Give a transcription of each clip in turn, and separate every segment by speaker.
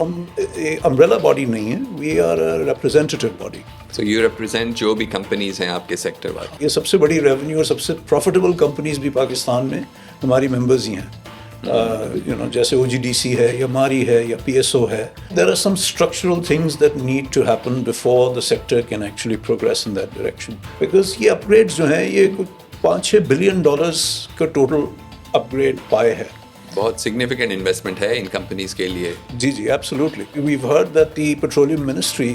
Speaker 1: हम umbrella body नहीं है, we are a representative body.
Speaker 2: So you represent जो भी कंपनीज हैं आपके सेक्टर वाले।
Speaker 1: ये सबसे बड़ी रेवेन्यू और सबसे प्रॉफिटेबल कंपनीज भी पाकिस्तान में हमारी मेंबर्स ही हैं। जैसे OGDC है या मारी है या PSO है। There are some structural things that need to happen before the sector can actually progress in that direction, because ये अपग्रेड्स जो हैं ये कुछ $5-6 बिलियन का टोटल अपग्रेड पाए है।
Speaker 2: बहुत सिग्निफिकेंट इन्वेस्टमेंट है इन कंपनीज के लिए।
Speaker 1: जी, absolutely. We've heard that the petroleum ministry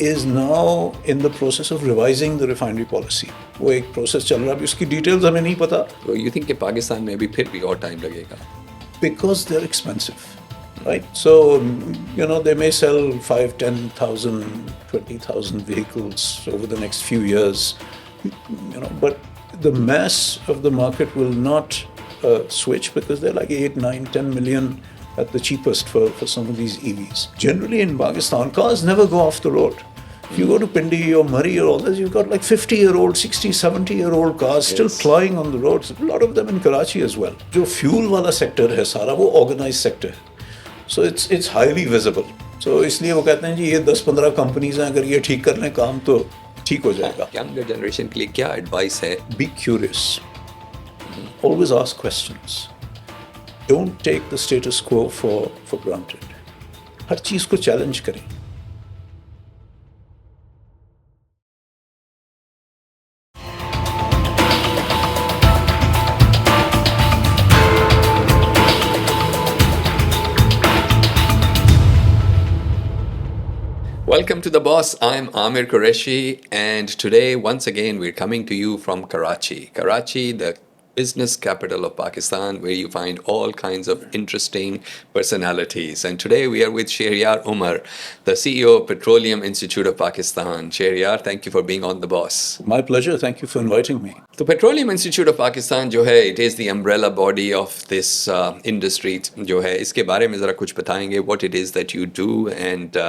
Speaker 1: is now in the process of revising the refinery policy. वो एक प्रोसेस चल रहा है, अभी उसकी डिटेल्स हमें नहीं पता।
Speaker 2: तो यू थिंक कि पाकिस्तान में भी फिर भी और टाइम लगेगा?
Speaker 1: Because they're expensive, right? So, they may sell 5, 10,000, 20,000 vehicles over the next few years, but the mass of the market will not switch because they're like 8, 9, 10 million at the cheapest for some of these EVs. Generally in Pakistan, cars never go off the road. If you go to Pindi or Murree or all this, you've got like 50-year-old, 60, 70-year-old cars still flying on the roads. A lot of them in Karachi as well. जो fuel वाला sector है सारा, वो organized sector है. So it's highly visible. So इसलिए वो कहते हैं जी ये 10-15 कंपनीज हैं, अगर ये ठीक कर लें काम तो ठीक हो जाएगा.
Speaker 2: यंगर जनरेशन के लिए क्या एडवाइस है?
Speaker 1: Be curious. Always ask questions. Don't take the status quo for granted. हर चीज को चैलेंज करें.
Speaker 2: Welcome to The Boss. I'm Amir Qureshi, and today, once again, we're coming to you from Karachi. Karachi, the business capital of Pakistan, where you find all kinds of interesting personalities. And today we are with Shehryar Umar, the CEO of Petroleum Institute of Pakistan. Shehryar, thank you for being on The Boss.
Speaker 1: My pleasure. Thank you for inviting me.
Speaker 2: The Petroleum Institute of Pakistan जो है, it is the umbrella body of this industry जो है, इसके बारे में ज़रा कुछ बताएंगे, what it is that you do and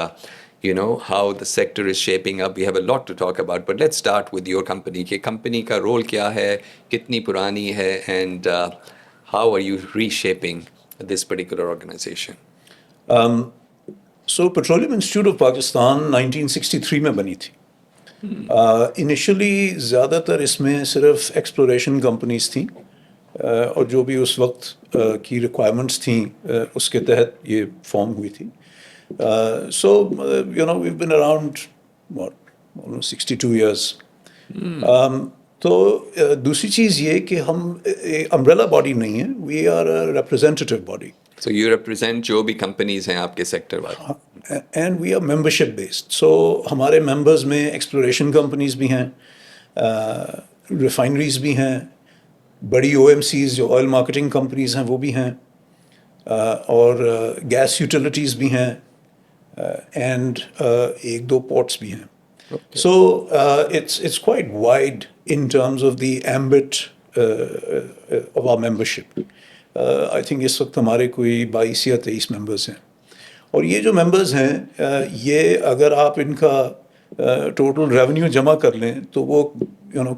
Speaker 2: how the sector is shaping up. We have a lot to talk about, but let's start with your company. कि company का role क्या है, कितनी पुरानी है, and how are you reshaping this particular organization?
Speaker 1: So Petroleum Institute of Pakistan 1963 में बनी थी. Initially ज़्यादातर इसमें सिर्फ exploration companies थी और जो भी उस वक्त की requirements थी उसके तहत ये form हुई थी. So, we've been around, almost 62 years. तो दूसरी चीज़ ये कि हम अम्ब्रेला बॉडी नहीं है, we are a representative body.
Speaker 2: So you represent जो भी कंपनीज हैं आपके सेक्टर वाले.
Speaker 1: And we are membership based. So हमारे members में exploration companies भी हैं, refineries भी हैं, बड़ी OMCs जो oil marketing companies हैं वो भी हैं, और gas utilities भी हैं, and एक दो ports भी हैं. Okay. So it's quite wide in terms of the ambit of our membership. I think इस वक्त हमारे कोई 22 या 23 members हैं. और ये जो members हैं ये अगर आप इनका total revenue जमा कर लें तो वो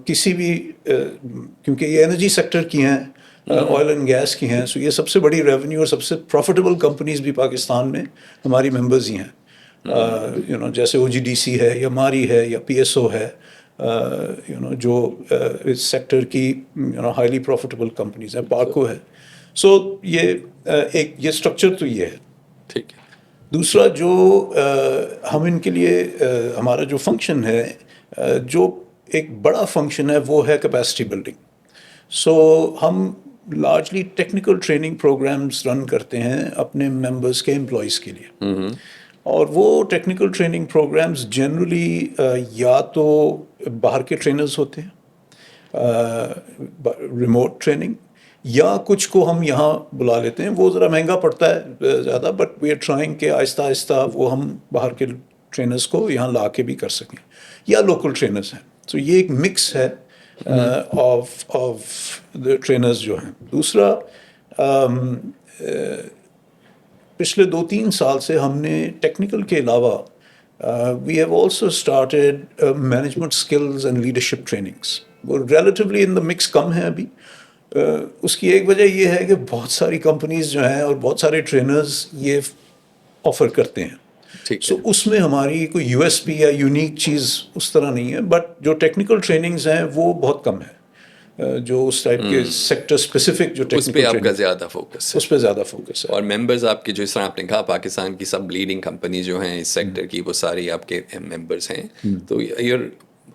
Speaker 1: किसी भी क्योंकि ये energy sector की हैं, ऑयल एंड गैस की हैं, सो ये सबसे बड़ी रेवेन्यू और सबसे प्रॉफिटेबल कंपनीज भी पाकिस्तान में हमारी मेंबर्स ही हैं. जैसे OGDC है या मारी है या PSO है, जो इस सेक्टर की हाईली प्रॉफिटेबल कंपनीज हैं, पार्को है. सो ये स्ट्रक्चर तो ये है.
Speaker 2: ठीक है.
Speaker 1: दूसरा जो हम इनके लिए हमारा जो फंक्शन है, जो एक बड़ा फंक्शन है वो है कैपेसिटी बिल्डिंग. सो हम largely technical training programmes run करते हैं अपने मेंबर्स के एम्प्लॉयज़ के लिए. और वो टेक्निकल ट्रेनिंग प्रोग्राम्स जनरली या तो बाहर के ट्रेनर्स होते हैं, रिमोट ट्रेनिंग, या कुछ को हम यहाँ बुला लेते हैं. वो ज़रा महंगा पड़ता है ज़्यादा, बट वी आर ट्राइंग के आहिस्ता आहिस्ता वो हम बाहर के ट्रेनर्स को यहाँ ला के भी कर सकें, या लोकल ट्रेनर्स हैं. तो ये एक मिक्स है of the trainers जो हैं. दूसरा पिछले 2-3 साल से हमने टेक्निकल के अलावा we have also started management skills and leadership trainings. वो relatively in the mix कम है अभी. उसकी एक वजह ये है कि बहुत सारी कंपनीज जो हैं और बहुत सारे ट्रेनर्स ये ऑफ़र करते हैं।
Speaker 2: ठीक
Speaker 1: सो
Speaker 2: है।
Speaker 1: उसमें हमारी कोई यूएसपी या यूनिक चीज़ उस तरह नहीं है, बट जो टेक्निकल ट्रेनिंग्स हैं वो बहुत कम है। जो उस टाइप के सेक्टर स्पेसिफिक जो
Speaker 2: उस पे
Speaker 1: टेक्निकल
Speaker 2: आपका
Speaker 1: ट्रेनिंग,
Speaker 2: ज़्यादा फोकस है।
Speaker 1: उस पर ज़्यादा फोकस है।
Speaker 2: और मेंबर्स आपके जो इस तरह आपने कहा पाकिस्तान की सब लीडिंग कंपनी जो हैं इस सेक्टर की वो सारी आपके मेंबर्स हैं। तो ये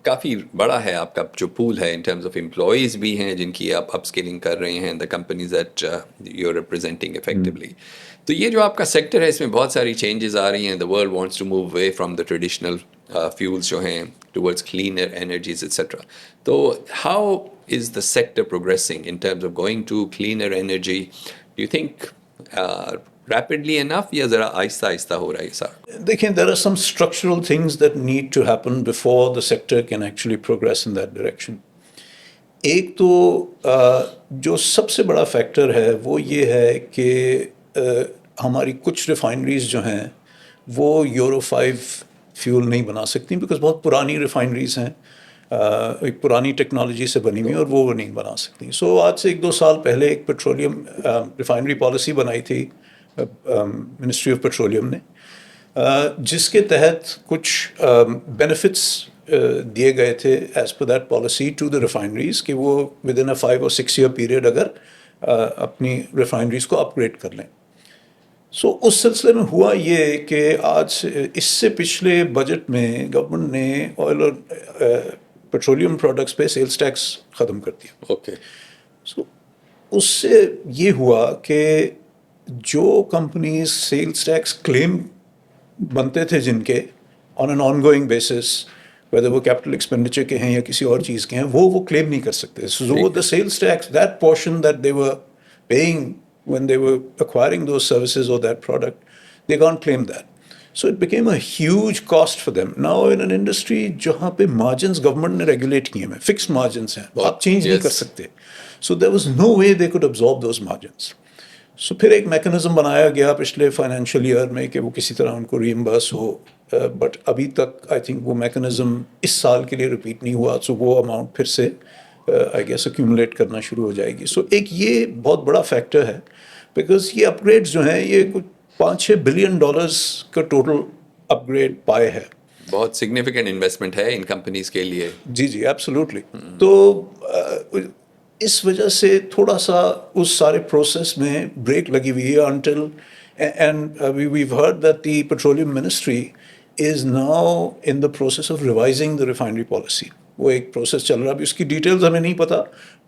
Speaker 2: काफ़ी बड़ा है आपका जो पूल है इन टर्म्स ऑफ एम्प्लॉयज़ भी हैं जिनकी आप अपस्किलिंग कर रहे हैं the companies that you are representing effectively. तो ये जो आपका सेक्टर है इसमें बहुत सारी चेंजेस आ रही हैं। The world wants to move away from the traditional fuels जो हैं टुवर्ड्स क्लीनर एनर्जीज एक्सेट्रा। तो how is the sector progressing in terms of going to cleaner energy? Do you think rapidly enough या ज़रा आहिस्ता आहिस्ता हो रहा है ये सारा?
Speaker 1: देखिए, there are some structural things that need to happen before the sector can actually progress in that direction. एक तो जो सबसे बड़ा फैक्टर है वो ये है कि हमारी कुछ रिफाइनरीज जो हैं वो यूरो 5 फ्यूल नहीं बना सकती, बिकॉज बहुत पुरानी रिफाइनरीज हैं, एक पुरानी टेक्नोलॉजी से बनी हुई और वो नहीं बना सकती। सो आज से 1-2 साल पहले एक पेट्रोलियम रिफाइनरी पॉलिसी बनाई थी मिनिस्ट्री ऑफ पेट्रोलियम ने, जिसके तहत कुछ बेनिफिट्स दिए गए थे एज पर that policy to the refineries कि वो विद इन अ 5 और 6 ईयर पीरियड अगर अपनी रिफाइनरीज को अपग्रेड कर लें। सो उस सिलसिले में हुआ ये कि आज इससे पिछले बजट में गवर्नमेंट ने ऑयल और पेट्रोलियम प्रोडक्ट्स पे सेल्स टैक्स ख़त्म कर दिया।
Speaker 2: ओके।
Speaker 1: सो उससे ये हुआ कि जो कंपनीज सेल्स टैक्स क्लेम बनते थे जिनके on an ongoing basis, whether वो कैपिटल एक्सपेंडिचर के हैं या किसी और चीज़ के हैं, वो क्लेम नहीं कर सकते। सो वो the sales tax, that portion that they were paying when they were acquiring those services or that product, they can't claim that. So it became a huge cost for them. Now in an industry जहाँ पे margins government ने regulate किए हैं, fixed margins हैं, आप change नहीं कर सकते. So there was no way they could absorb those margins. So फिर एक mechanism बनाया गया पिछले financial year में कि वो किसी तरह उनको reimburse हो, but अभी तक I think वो mechanism इस साल के लिए repeat नहीं हुआ, so वो amount फिर से आई गेस accumulate करना शुरू हो जाएगी। सो एक ये बहुत बड़ा फैक्टर है, बिकॉज ये अपग्रेड्स जो हैं ये कुछ $5-6 बिलियन का टोटल अपग्रेड पाए है।
Speaker 2: बहुत सिग्निफिकेंट इन्वेस्टमेंट है इन कंपनीज के लिए।
Speaker 1: जी जी, एब्सोल्युटली। तो इस वजह से थोड़ा सा उस सारे प्रोसेस में ब्रेक लगी हुई है until and we've heard that the petroleum ministry is now in the process of revising the refinery policy. वो एक प्रोसेस चल रहा है, अभी उसकी डिटेल्स हमें नहीं पता,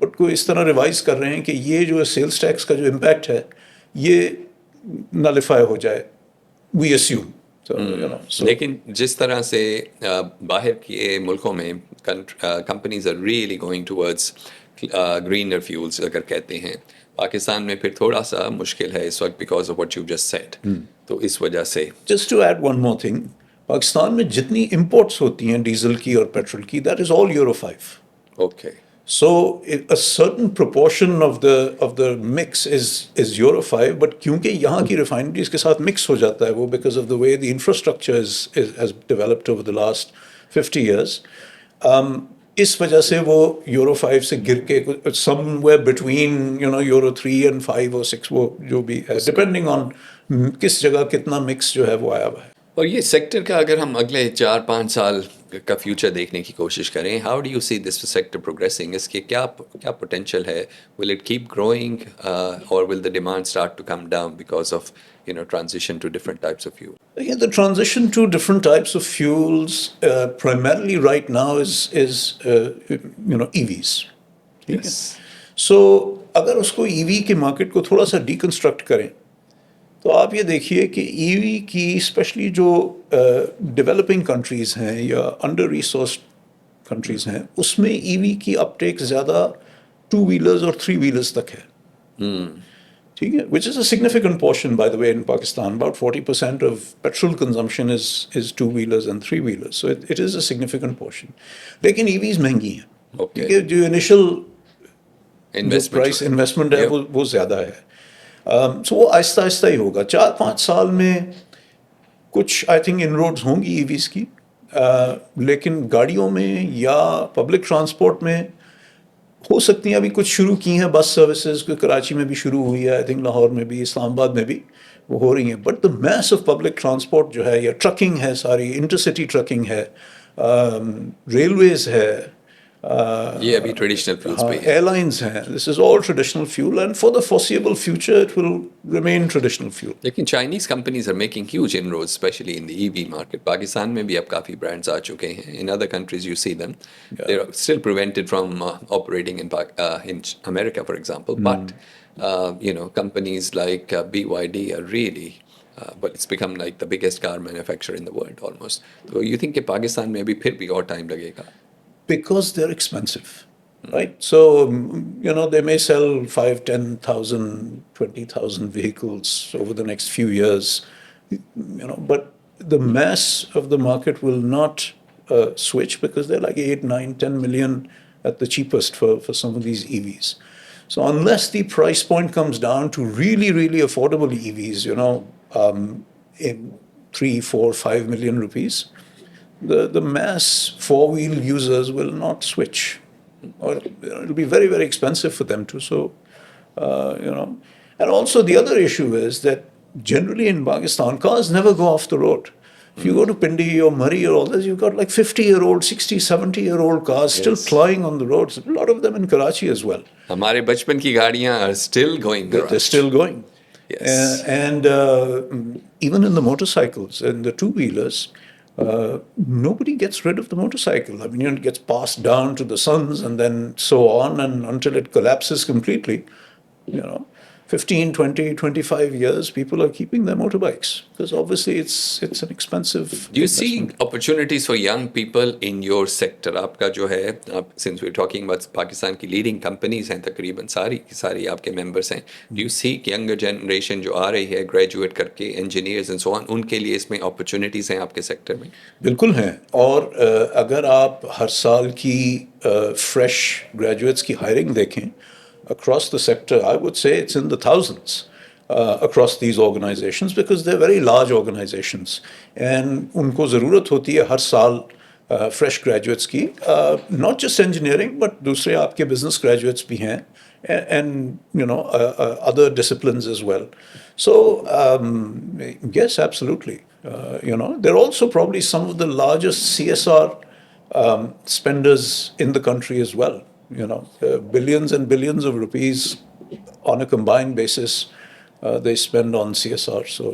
Speaker 1: बट कोई इस तरह रिवाइज कर रहे हैं कि ये जो सेल्स टैक्स का जो इम्पैक्ट है ये नलिफाई हो जाए, वी अस्यूम।
Speaker 2: लेकिन जिस तरह से बाहर के मुल्कों में companies are really going towards greener fuels अगर कहते हैं, पाकिस्तान में फिर थोड़ा सा मुश्किल है इस वक्त because of what you just said. तो इस वजह से
Speaker 1: just to add one more thing, Pakistan में जितनी इंपोर्ट्स होती हैं डीजल की और पेट्रोल की, that is all euro 5.
Speaker 2: Okay.
Speaker 1: So a certain proportion of the mix is Euro 5, but क्योंकि यहाँ की refineries के साथ mix हो जाता है वो, because of the way the infrastructure has developed over the last 50 years, इस वजह से वो Euro 5 से गिर के somewhere between Euro 3 and 5 or 6 वो जो भी है, depending on किस जगह कितना mix जो है वो आया हुआ है।
Speaker 2: और ये सेक्टर का अगर हम अगले 4-5 साल का फ्यूचर देखने की कोशिश करें, how do you see this sector progressing? इसके क्या पोटेंशियल है? विल इट कीप ग्रोइंग और will the demand start to come down because of transition to different types of fuel?
Speaker 1: Yeah, the transition to different types of fuels primarily right now is EVs.
Speaker 2: Yes.
Speaker 1: So अगर उसको EV के market को थोड़ा सा deconstruct करें तो आप ये देखिए कि EV की स्पेशली जो डेवलपिंग कंट्रीज़ हैं या अंडर रिसोर्स्ड कंट्रीज़ हैं, उसमें EV की अपटेक ज़्यादा 2 व्हीलर्स और 3 व्हीलर्स तक है। ठीक है, which is a significant portion by the way in Pakistan. About 40% of petrol consumption is 2 wheelers and 3 wheelers. So it is a significant portion. लेकिन EVs महंगी हैं।
Speaker 2: Okay.
Speaker 1: ठीक है, जो इनिशियल
Speaker 2: Investment
Speaker 1: इन्वेस्टमेंट है वो ज़्यादा है। सो वो आहिस्ता आहिस्ता ही होगा। 4-5 साल में कुछ आई थिंक इनरोड्स होंगी EVs की, लेकिन गाड़ियों में या पब्लिक ट्रांसपोर्ट में हो सकती हैं। अभी कुछ शुरू की हैं बस सर्विसेज, कराची में भी शुरू हुई है, आई थिंक लाहौर में भी, इस्लामाबाद में भी, वो हो रही हैं, but the mass of public transport जो है, या ट्रकिंग है, सारी इंटरसिटी ट्रकिंग है, रेलवेज है,
Speaker 2: ये अभी ट्रेडिशनल फ्यूल्स
Speaker 1: हाँ,
Speaker 2: पे ही है.
Speaker 1: एयरलाइंस हैं, this is all traditional fuel, and for the foreseeable future it will remain traditional fuel.
Speaker 2: लेकिन Chinese companies are making huge inroads specially in the EV market. Pakistan में भी अब काफ़ी ब्रांड्स आ चुके हैं. In other countries you see them they are still prevented from operating in America for example, but you know, companies like BYD are really but it's become like the biggest car manufacturer in the world almost. So you think कि पाकिस्तान में भी फिर भी और time लगेगा?
Speaker 1: Because they're expensive, right? So, you know, they may sell 5, 10,000, 20,000 vehicles over the next few years, you know, but the mass of the market will not switch because they're like 8, 9, 10 million at the cheapest for some of these EVs. So unless the price point comes down to really, really affordable EVs, you know, in 3, 4, 5 million rupees, the mass four-wheel users will not switch. Or it'll be very, very expensive for them too. So, you know, and also the other issue is that generally in Pakistan, cars never go off the road. If you go to Pindi or Murree or all this, you've got like 50-year-old, 60, 70-year-old cars still
Speaker 2: Yes.
Speaker 1: plying on the roads. A lot of them in Karachi as well.
Speaker 2: हमारे बचपन की गाड़ियाँ are still going
Speaker 1: They're
Speaker 2: around.
Speaker 1: still going.
Speaker 2: Yes.
Speaker 1: And even in the motorcycles and the two-wheelers, nobody gets rid of the motorcycle. I mean, it gets passed down to the sons and then so on, and until it collapses completely, you know, 15, 20, 25 years, people are keeping their motorbikes because obviously it's an expensive
Speaker 2: Do you see
Speaker 1: investment.
Speaker 2: opportunities for young people in your sector? आपका जो है, since we're talking about Pakistan की leading companies हैं तकरीबन सारी की सारी आपके members हैं. Do you see कि younger generation जो आ रही है graduate करके engineers and so on, उनके लिए इसमें opportunities हैं आपके sector में?
Speaker 1: बिल्कुल हैं, और अगर आप हर साल की फ्रेश ग्रेजुएट्स की हायरिंग देखें across the sector, I would say it's in the thousands across these organizations because they're very large organizations, and उनको ज़रूरत होती है हर साल फ्रेश ग्रेजुएट्स की, not just engineering but दूसरे आपके business graduates भी हैं, and you know, other disciplines as well. So yes, absolutely. You know, they're also probably some of the largest CSR spenders in the country as well. You know, billions and billions of rupees on a combined basis they spend on CSR. So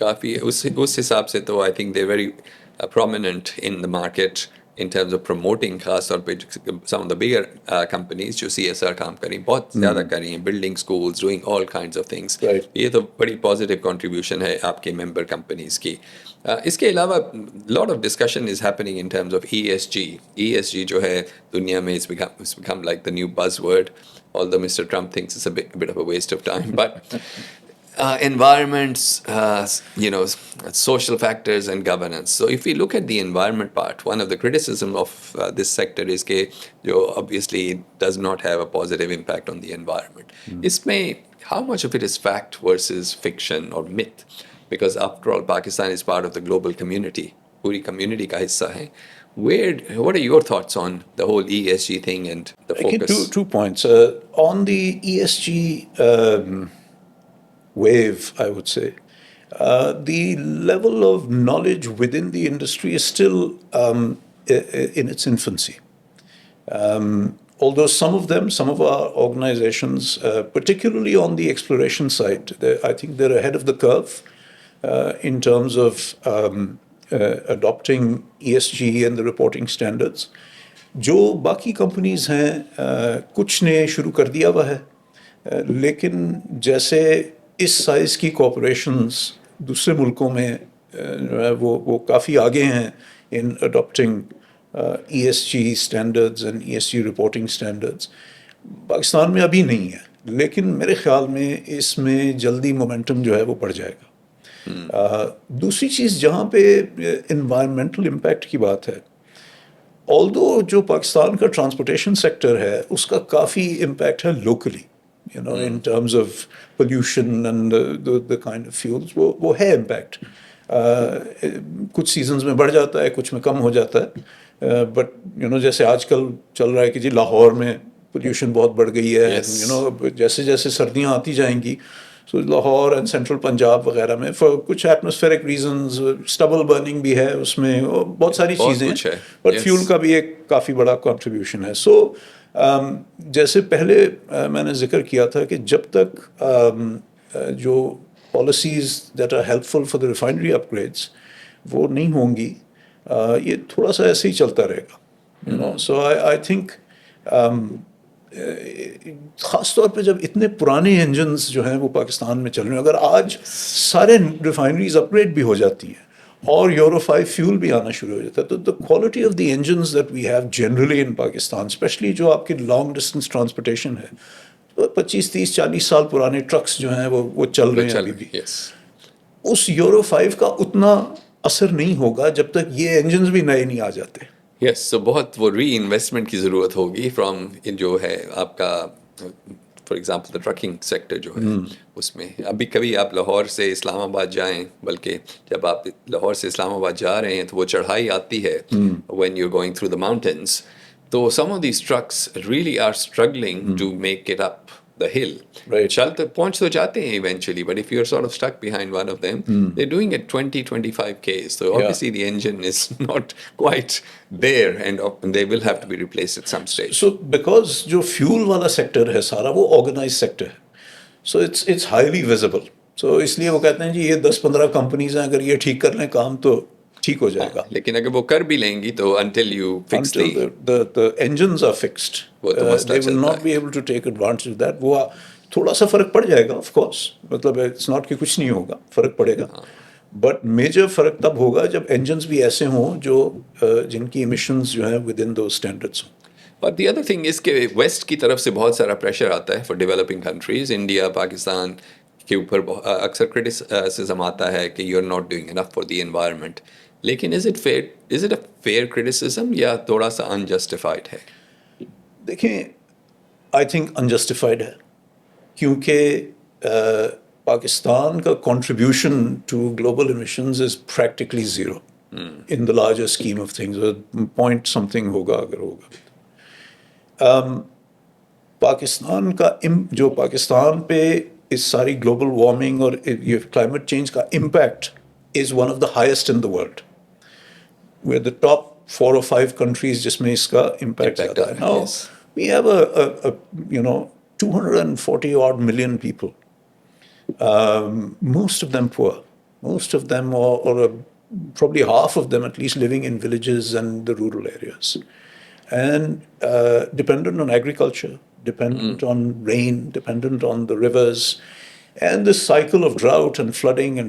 Speaker 2: काफ़ी उस हिसाब से तो I think they're very prominent in the market in terms of promoting, खास तौर पे some of the bigger companies जो CSR काम करी बहुत ज़्यादा करी हैं, building schools, doing all kinds of things.
Speaker 1: Right.
Speaker 2: ये तो बड़ी positive contribution है आपके member companies की. इसके अलावा lot of discussion is happening in terms of ESG. ESG जो है दुनिया में it's become like the new buzzword, although Mr. Trump thinks it's a bit of a waste of time, but environments, you know, social factors and governance. So if we look at the environment part, one of the criticism of this sector is that jo obviously does not have a positive impact on the environment. Isme, how much of it is fact versus fiction or myth? Because after all, Pakistan is part of the global community. Puri community ka hissa hai. What are your thoughts on the whole ESG thing and the
Speaker 1: okay,
Speaker 2: focus?
Speaker 1: two points. On the ESG wave, I would say, the level of knowledge within the industry is still in its infancy. Although some of our organizations, particularly on the exploration side, I think they're ahead of the curve in terms of adopting ESG and the reporting standards. जो बाकी companies हैं कुछ ने शुरू कर दिया हुआ है, लेकिन जैसे इस साइज़ की कॉरपोरेशंस दूसरे मुल्कों में वो काफ़ी आगे हैं in adopting ESG standards and ESG reporting standards. Pakistan में अभी नहीं है, लेकिन मेरे ख्याल में इसमें जल्दी मोमेंटम जो है वो बढ़ जाएगा. दूसरी चीज़ जहाँ पे इन्वायरमेंटल इम्पैक्ट की बात है, ऑल्दो जो पाकिस्तान का ट्रांसपोर्टेशन सेक्टर है उसका काफ़ी इम्पैक्ट है locally, you know, in terms of pollution and the kind of fuels, वो है इम्पैक्ट. कुछ सीजन्स में बढ़ जाता है, कुछ में कम हो जाता है, बट यू नो जैसे आजकल चल रहा है कि जी लाहौर में पोल्यूशन बहुत बढ़ गई है.
Speaker 2: Yes.
Speaker 1: यू नो जैसे जैसे सर्दियाँ आती जाएंगी सो लाहौर एंड सेंट्रल पंजाब वगैरह में फॉर कुछ एटमॉस्फेरिक रीजंस, स्टबल बर्निंग भी है उसमें, और बहुत सारी
Speaker 2: बहुत
Speaker 1: चीज़ें
Speaker 2: कुछ
Speaker 1: हैं,
Speaker 2: है,
Speaker 1: बट
Speaker 2: yes.
Speaker 1: फ्यूल का भी एक काफ़ी बड़ा कंट्रीब्यूशन है. सो जैसे पहले मैंने जिक्र किया था कि जब तक जो policies that are helpful for the refinery upgrades वो नहीं होंगी, ये थोड़ा सा ऐसे ही चलता रहेगा, you know. So I think ख़ास तौर पे जब इतने पुराने इंजन्स जो हैं वो पाकिस्तान में चल रहे हैं, अगर आज सारे रिफाइनरीज अपग्रेड भी हो जाती हैं और यूरो 5 फ्यूल भी आना शुरू हो जाता है, तो the quality of the engines that we have generally in Pakistan, especially जो आपकी लॉन्ग डिस्टेंस ट्रांसपोर्टेशन है, तो 25, 30, 40 साल पुराने ट्रक्स जो हैं वो चल रहे हैं
Speaker 2: चल
Speaker 1: अभी भी.
Speaker 2: यस.
Speaker 1: उस यूरो 5 का उतना असर नहीं होगा जब तक ये इंजन्स भी नए नहीं आ जाते.
Speaker 2: यस, सो बहुत वो री इन्वेस्टमेंट की ज़रूरत होगी फ्रॉम जो है आपका, for example the trucking sector जो है उसमें. अभी कभी आप लाहौर से इस्लामाबाद जाएं, बल्कि जब आप लाहौर से इस्लामाबाद जा रहे हैं तो वो चढ़ाई आती है when you are going through the mountains, तो some of these trucks really are struggling to make it up the hill.
Speaker 1: Right.
Speaker 2: चल तो पहुंच तो जाते हैं eventually, but if you're sort of stuck behind one of them, they're doing it 20-25 k's. So obviously the engine is not quite there, and they will have to be replaced at some stage.
Speaker 1: So because जो fuel वाला sector है सारा वो organise sector है, so it's highly visible. सो इसलिए वो कहते हैं जी ये 10-15 कंपनीज हैं, अगर ये ठीक कर लें काम तो ठीक हो जाएगा.
Speaker 2: लेकिन अगर वो कर भी लेंगी तो until you fix
Speaker 1: Until the engines are fixed,
Speaker 2: वो तो मसला
Speaker 1: they will
Speaker 2: चलता
Speaker 1: not be able to take advantage of that. वो थोड़ा सा फर्क पड़ जाएगा ऑफ कोर्स, मतलब इट्स नॉट कि कुछ नहीं होगा, फर्क पड़ेगा, बट मेजर फर्क तब होगा जब engines भी ऐसे हों जो जिनकी emissions जो है विद इन दो स्टैंडर्ड्स हों.
Speaker 2: और दी अदर थिंग इज कि वेस्ट की तरफ से बहुत सारा प्रेशर आता है for developing countries. India Pakistan के ऊपर अक्सर क्रिटिसिज्म आता है कि you are not doing enough for the environment. लेकिन is it a fair criticism या थोड़ा सा अनजस्टिफाइड है?
Speaker 1: देखें, आई थिंक अनजस्टिफाइड है, क्योंकि पाकिस्तान का contribution to global emissions is practically zero in the larger scheme of things. Point something होगा अगर होगा. पाकिस्तान का जो पाकिस्तान पे इस सारी ग्लोबल वार्मिंग और ये क्लाइमेट चेंज का impact is one of the highest in the world. We are the top 4 or 5 countries जिसमें इसका इम्पैक्ट आता है. Now we have a 240 odd million people, most of them poor, most of them or probably half of them at least living in villages and the rural areas, and dependent on agriculture, dependent on rain, dependent on the rivers, and this cycle of drought and flooding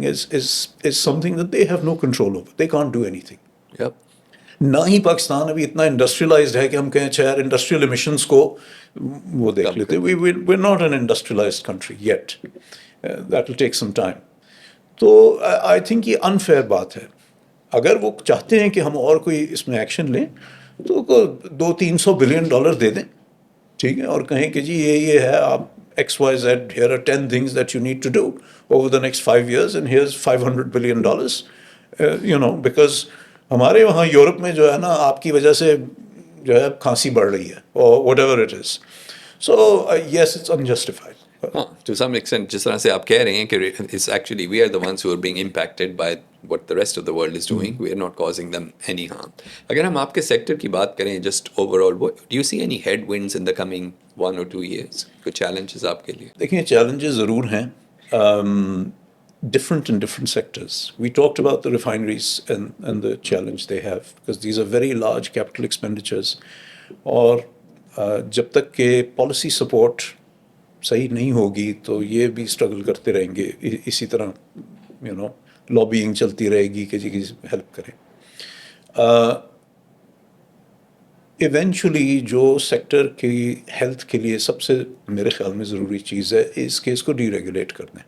Speaker 1: is something that they have no control over. They can't do anything.
Speaker 2: Yep.
Speaker 1: ना ही पाकिस्तान अभी इतना industrialised है कि हम कहें अच्छा यार industrial emissions को वो देख लेते. We not an industrialized country yet. That will take some time. तो आई थिंक ये अनफेयर बात है. अगर वो चाहते हैं कि हम और कोई इसमें एक्शन लें तो 200-300 बिलियन डॉलर दे दें, ठीक है, और कहें कि जी ये है, आप XYZ, here are 10 things that you need to do over the next 5 years and here's $500 billion. Because हमारे वहाँ यूरोप में जो है ना, आपकी वजह से जो है खांसी बढ़ रही है और whatever it is. So yes, it's unjustified.
Speaker 2: हाँ, to some extent जिस तरह से आप कह रहे हैं कि it's actually we are the ones who are being impacted by what the rest of the world is doing. We are not causing them any harm. अगर हम आपके सेक्टर की बात करें just overall, do you see any headwinds in the coming 1 or 2 years? कुछ challenges आपके लिए?
Speaker 1: देखिए, challenges ज़रूर हैं, different in different sectors. We talked about the refineries and the challenge they have because these are very large capital expenditures. और जब तक के policy support सही नहीं होगी तो ये भी स्ट्रगल करते रहेंगे. इसी तरह लॉबिंग चलती रहेगी कि जी हेल्प करें. इवेंचुअली जो सेक्टर की हेल्थ के लिए सबसे मेरे ख्याल में ज़रूरी चीज़ है इस केस को डीरेगुलेट कर दें,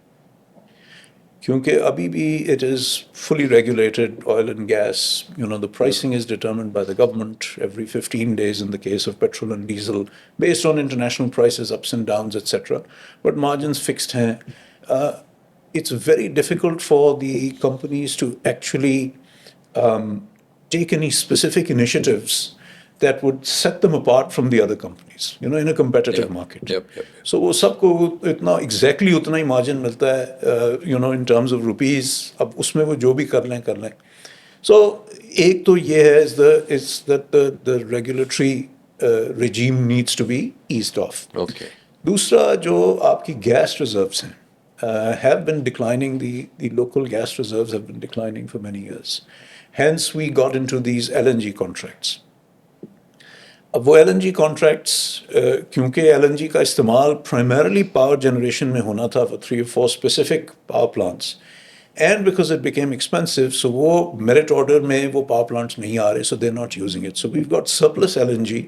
Speaker 1: क्योंकि अभी भी it is fully regulated. Oil and gas, the pricing is determined by the government every 15 days in the case of petrol and diesel based on international prices, ups and downs, etc. But margins fixed हैं. It's very difficult for the companies to actually take any specific initiatives that would set them apart from the other companies, in a competitive market.
Speaker 2: Yep.
Speaker 1: So वो सबको इतना exactly उतना ही margin मिलता है, in terms of rupees. अब उसमें वो जो भी कर लें. So एक तो ये है is that the regulatory regime needs to be eased off.
Speaker 2: Okay.
Speaker 1: दूसरा जो आपकी gas reserves हैं, have been declining. The local gas reserves have been declining for many years. Hence we got into these LNG contracts. अब वो LNG contracts, क्योंकि LNG का इस्तेमाल primarily power generation में होना था for 3 or 4 specific power plants, and because it became expensive, so वो merit order में वो power plants नहीं आ रहे, so they're not using it. So we've got surplus LNG,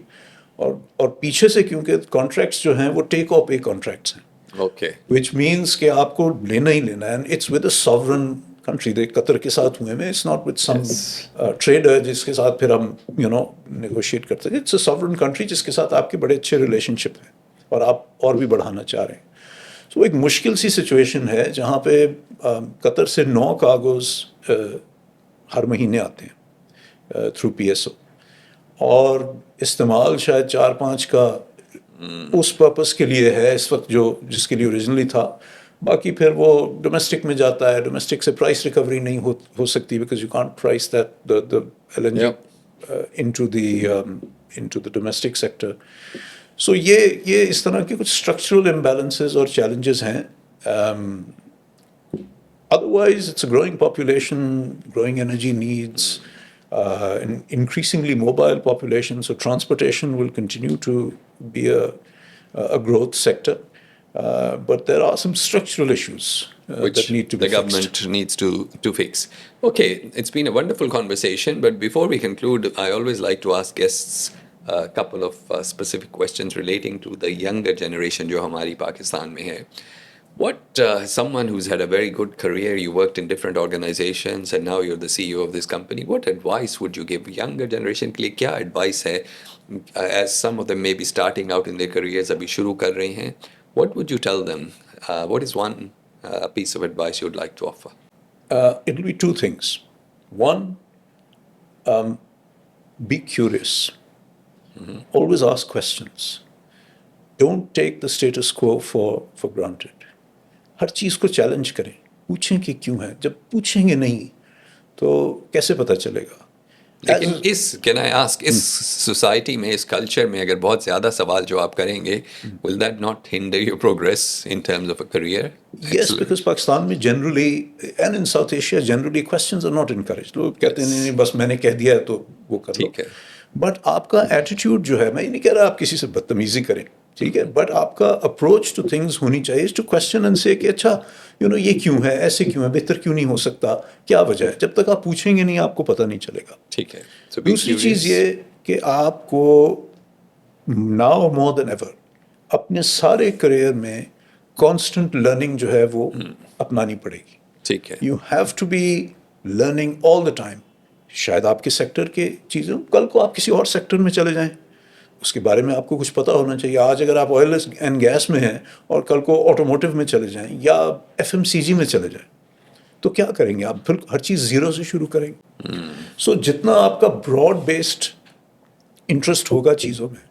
Speaker 1: और पीछे से क्योंकि contracts जो हैं वो take or pay contracts हैं,
Speaker 2: Okay.
Speaker 1: which means कि आपको लेना ही लेना है, and it's with a sovereign country. देख कतर के साथ हुए में, it's not with some trader जिसके साथ फिर हम negotiate करते हैं. It's a sovereign country जिसके साथ आपके बड़े अच्छे relationship हैं और आप और भी बढ़ाना चाह रहे हैं. So एक मुश्किल सी situation है जहाँ पे कतर से 9 cargoes हर महीने आते हैं through PSO, और इस्तेमाल शायद 4-5 का उस पर्पस के लिए है इस वक्त जिसके लिए ओरिजिनली था. बाकी फिर वो डोमेस्टिक में जाता है. डोमेस्टिक से प्राइस रिकवरी नहीं हो सकती, because you can't price that the LNG into the domestic sector. So ये इस तरह के कुछ structural imbalances और challenges हैं. Otherwise, it's a growing population, growing energy needs, an increasingly mobile population. So transportation will continue to be a growth sector. But there are some structural issues
Speaker 2: which
Speaker 1: that need to be
Speaker 2: the government needs to fix. Okay, it's been a wonderful conversation, but before we conclude, I always like to ask guests a couple of specific questions relating to the younger generation जो हमारी पाकिस्तान में है. What someone who's had a very good career, you worked in different organizations and now you're the CEO of this company, what advice would you give younger generation के लिए? क्या advice है, as some of them may be starting out in their careers, अभी शुरू कर रहे हैं? What would you tell them? What is one piece of advice you'd like to offer?
Speaker 1: It'll be 2 things. One, be curious. Always ask questions. Don't take the status quo for granted. हर चीज़ को challenge करें, पूछें कि क्यों है. जब पूछेंगे नहीं तो कैसे पता चलेगा?
Speaker 2: लेकिन can I ask, इस सोसाइटी में, इस कल्चर में अगर बहुत ज़्यादा सवाल जो आप करेंगे, will that not hinder your progress in terms of a career?
Speaker 1: Yes, because Pakistan में generally and in South Asia generally questions are not encouraged. लोग कहते हैं नहीं बस मैंने कह दिया है तो वो कर लो.
Speaker 2: ठीक है.
Speaker 1: बट आपका एटीट्यूड जो है, मैं ये नहीं कह रहा आप किसी से बदतमीजी करें, ठीक है, बट आपका अप्रोच टू थिंग्स होनी चाहिए टू क्वेश्चन एंड से कि अच्छा ये क्यों है, ऐसे क्यों है, बेहतर क्यों नहीं हो सकता, क्या वजह है. जब तक आप पूछेंगे नहीं आपको पता नहीं चलेगा.
Speaker 2: ठीक है. So
Speaker 1: दूसरी चीज़ ये कि आपको नाउ मोर देन एवर अपने सारे करियर में कांस्टेंट लर्निंग जो है वो अपनानी पड़ेगी.
Speaker 2: ठीक है.
Speaker 1: You have to be learning all the time. शायद आपके सेक्टर के चीज़ें, कल को आप किसी और सेक्टर में चले जाएं, उसके बारे में आपको कुछ पता होना चाहिए. आज अगर आप ऑयल एंड गैस में हैं और कल को ऑटोमोटिव में चले जाएं या FMCG में चले जाएं, तो क्या करेंगे आप? फिर हर चीज़ ज़ीरो से शुरू करेंगे. सो जितना आपका ब्रॉड बेस्ड इंटरेस्ट होगा चीज़ों में,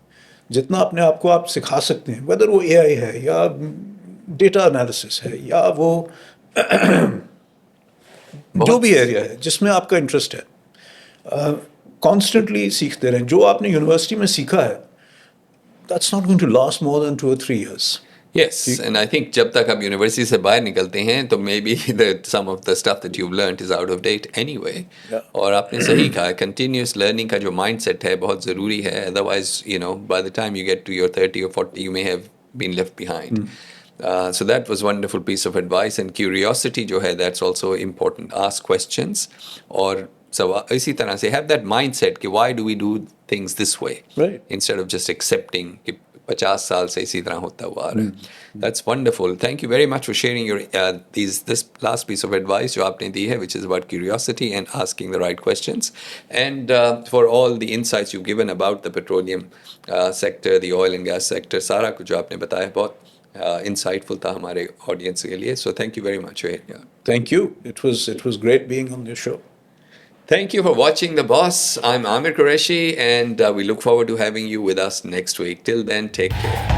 Speaker 1: जितना अपने आप को आप सिखा सकते हैं, वेदर वो AI है या डेटा एनालिसिस है या वो जो भी एरिया है जिसमें आपका इंटरेस्ट है, कॉन्स्टेंटली सीखते रहें. जो आपने यूनिवर्सिटी में सीखा है, that's not going to last more than 2 or 3 years.
Speaker 2: Yes, and I think जब तक आप यूनिवर्सिटी से बाहर निकलते हैं तो maybe some of the stuff that you've learned is out of date anyway.
Speaker 1: Yeah.
Speaker 2: और आपने सही कहा, continuous learning का जो mindset है बहुत ज़रूरी है. Otherwise, by the time you get to your 30 or 40, you may have been left behind. So that was wonderful piece of advice. And curiosity जो है, that's also important. Ask questions. और इसी तरह से have that mindset कि why do we do things this way,
Speaker 1: Right.
Speaker 2: instead of just accepting कि 50 साल से इसी तरह होता हुआ आ रहा है. That's wonderful. Thank you very much for sharing your this last piece of advice जो आपने दी है, which is about curiosity and asking the right questions, and for all the insights you've given about the petroleum sector, the oil and gas sector. सारा कुछ जो आपने बताया बहुत insightful था हमारे audience के लिए. So thank you very much.
Speaker 1: Thank you. It was great being on your show.
Speaker 2: Thank you for watching The Boss. I'm Amir Qureshi, and we look forward to having you with us next week. Till then, take care.